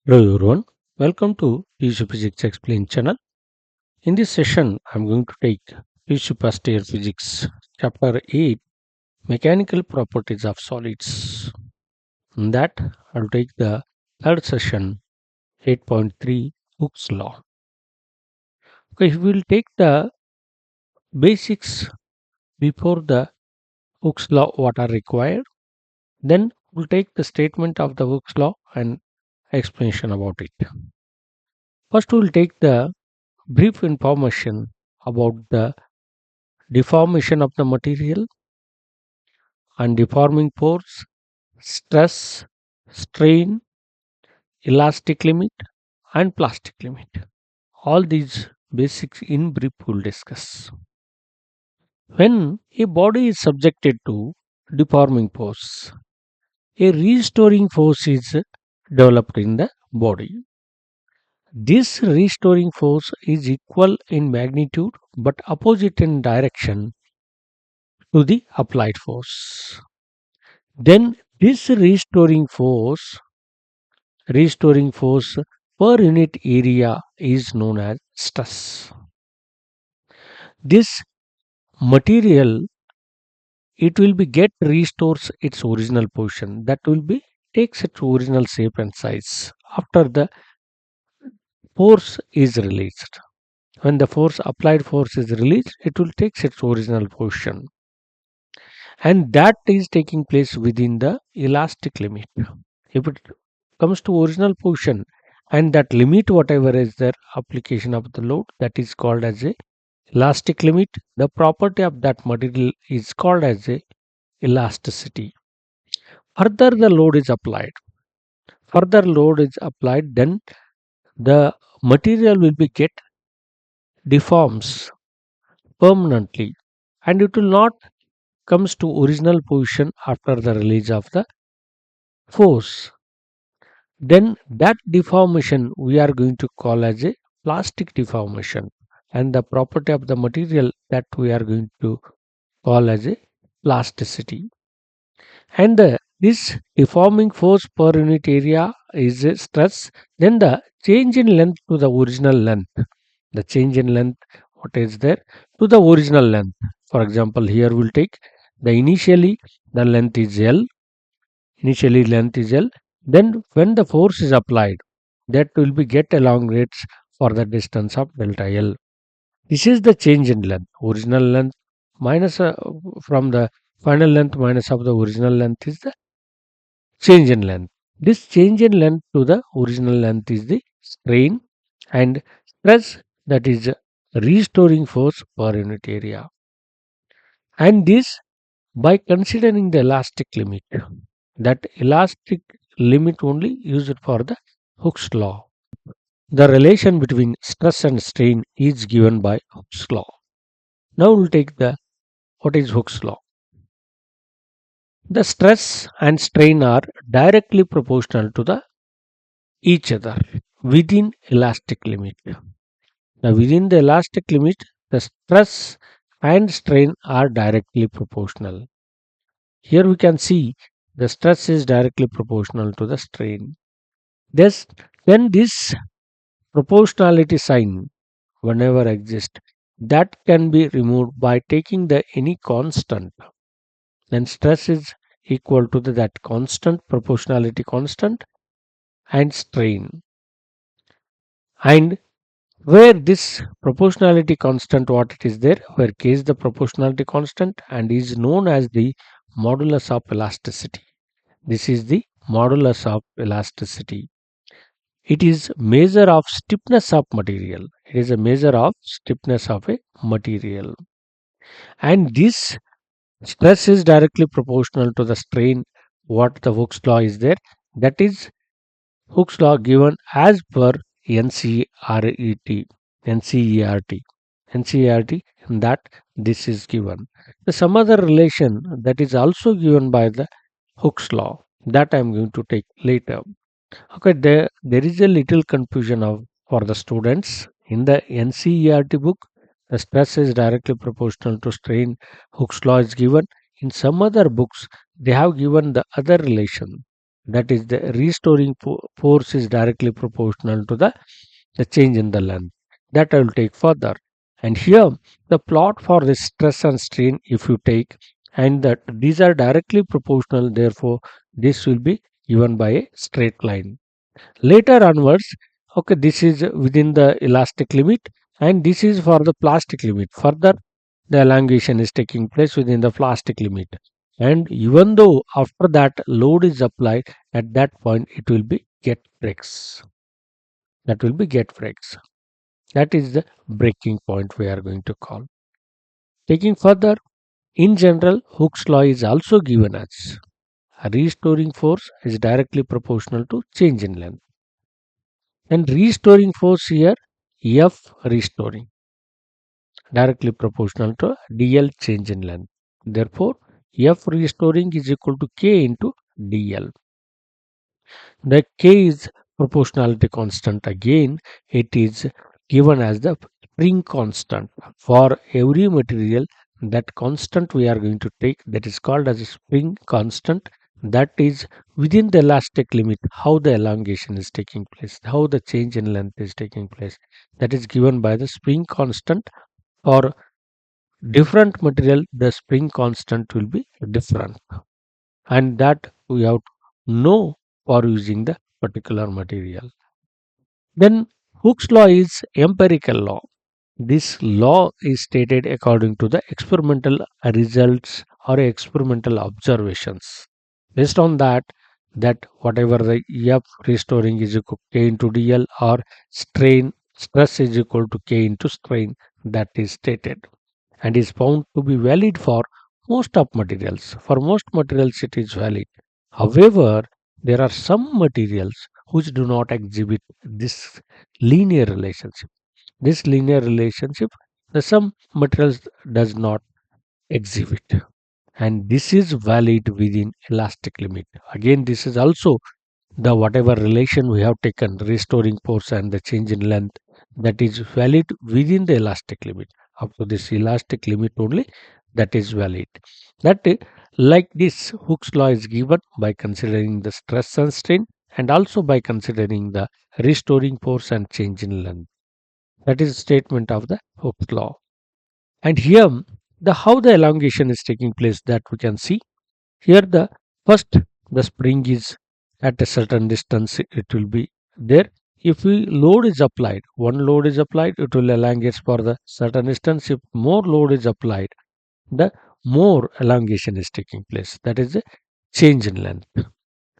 Hello everyone, welcome to PUC Physics Explained channel. In this session, I'm going to take PUC First Year Physics Chapter 8 Mechanical Properties of Solids. In that, I'll take the third session 8.3 Hooke's Law. Okay, we will take the basics before the Hooke's Law what are required. Then we'll take the statement of the Hooke's Law and explanation about it. First, we'll take the brief information about the deformation of the material and deforming force, stress, strain, elastic limit, and plastic limit. All these basics in brief we'll discuss. When a body is subjected to deforming force, a restoring force is developed in the body. This restoring force is equal in magnitude but opposite in direction to the applied force. Then this restoring force per unit area is known as stress. This material it will be get restores its original position, that will be takes its original shape and size after the force is released. When the applied force is released, it will take its original position, and that is taking place within the elastic limit. If it comes to original position and that limit whatever is their application of the load, that is called as a elastic limit. The property of that material is called as a elasticity. Further load is applied then the material will be get deforms permanently, and it will not comes to original position after the release of the force. Then that deformation we are going to call as a plastic deformation, and the property of the material that we are going to call as a plasticity. And this deforming force per unit area is a stress. Then the change in length to the original length, the change in length what is there to the original length. For example, here we'll take the initially the length is L, initially length is L. Then when the force is applied, that will be get elongates for the distance of delta L. This is the change in length. Original length minus from the final length minus of the original length is the change in length. This change in length to the original length is the strain, and stress, that is restoring force per unit area. And this by considering the elastic limit. That elastic limit only used for the Hooke's law. The relation between stress and strain is given by Hooke's law. Now we'll take the what is Hooke's law. The stress and strain are directly proportional to the each other within elastic limit. Now within the elastic limit, the stress and strain are directly proportional. Here we can see the stress is directly proportional to the strain. This, then this proportionality sign whenever exists, that can be removed by taking the any constant. Then stress is equal to that constant, proportionality constant, and strain. And where this proportionality constant what it is there, where k is the proportionality constant and is known as the modulus of elasticity. This is the modulus of elasticity. It is measure of stiffness of material. It is a measure of stiffness of a material. And this stress is directly proportional to the strain what the Hooke's law is there. That is Hooke's law given as per NCERT, NCERT, NCERT, in that this is given. The some other relation that is also given by the Hooke's law that I am going to take later. Okay, there is a little confusion of for the students in the NCERT book. The stress is directly proportional to strain. Hooke's law is given. In some other books, they have given the other relation. that is the restoring force is directly proportional to the change in the length. That I will take further. And here the plot for the stress and strain, if you take, and that these are directly proportional, therefore this will be given by a straight line. Later onwards, okay, this is within the elastic limit and this is for the plastic limit. Further, the elongation is taking place within the plastic limit. And even though after that load is applied, at that point it will be get breaks. That will be get breaks. That is the breaking point we are going to call. Taking further, in general, Hooke's law is also given as a restoring force is directly proportional to change in length. And restoring force here, F restoring, directly proportional to dl change in length. Therefore, F restoring is equal to K into dl. The K is proportionality constant. Again, it is given as the spring constant. For every material, that constant we are going to take, that is called as a spring constant, that is within the elastic limit, how the elongation is taking place, how the change in length is taking place. That is given by the spring constant. For different material, the spring constant will be different. And that we have to know for using the particular material. Then Hooke's law is empirical law. This law is stated according to the experimental results or experimental observations. Based on that, that whatever the F restoring is equal to K into dl or stress is equal to K into strain, that is stated and is found to be valid for most of materials. For most materials it is valid. However, there are some materials which do not exhibit this linear relationship. This linear relationship, the some materials does not exhibit, and this is valid within elastic limit. Again, this is also the whatever relation we have taken, restoring force and the change in length, that is valid within the elastic limit. Up to this elastic limit only, that is valid. That like this Hooke's law is given by considering the stress and strain and also by considering the restoring force and change in length. That is statement of the Hooke's law. And here the how the elongation is taking place, that we can see. Here the first, the spring is at a certain distance, it will be there. If we load is applied, one load is applied, it will elongate for the certain distance. If more load is applied, the more elongation is taking place. That is the change in length,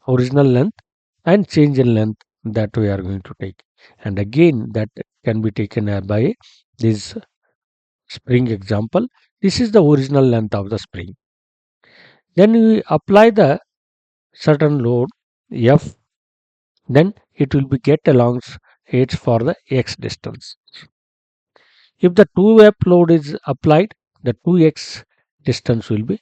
original length and change in length that we are going to take. And again, that can be taken by this spring example. This is the original length of the spring. Then we apply the certain load F, then it will be get along h for the x distance. If the 2F load is applied, the 2x distance will be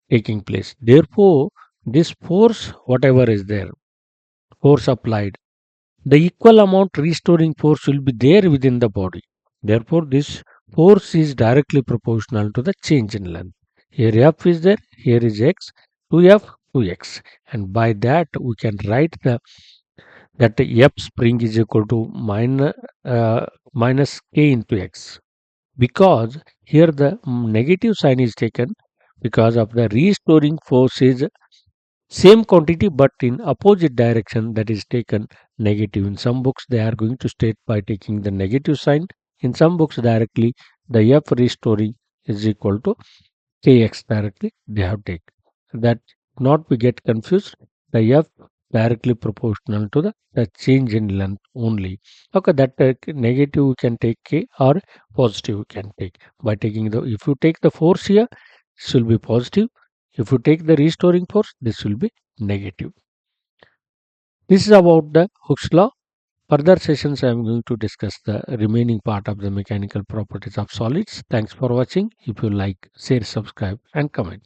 taking place. Therefore, this force, whatever is there, force applied, the equal amount restoring force will be there within the body. Therefore, this force is directly proportional to the change in length. Here F is there, here is x, 2F, 2x. And by that, we can write that the F spring is equal to minus k into x. Because here the negative sign is taken because of the restoring force is same quantity but in opposite direction, that is taken negative. In some books they are going to state by taking the negative sign. In some books directly the F restoring is equal to kx directly they have taken. That not we get confused. The F directly proportional to the change in length only. Okay, that negative we can take k or positive we can take by taking the, if you take the force here, this will be positive. If you take the restoring force, this will be negative. This is about the Hooke's law. Further sessions I am going to discuss the remaining part of the mechanical properties of solids. Thanks for watching. If you like, share, subscribe and comment.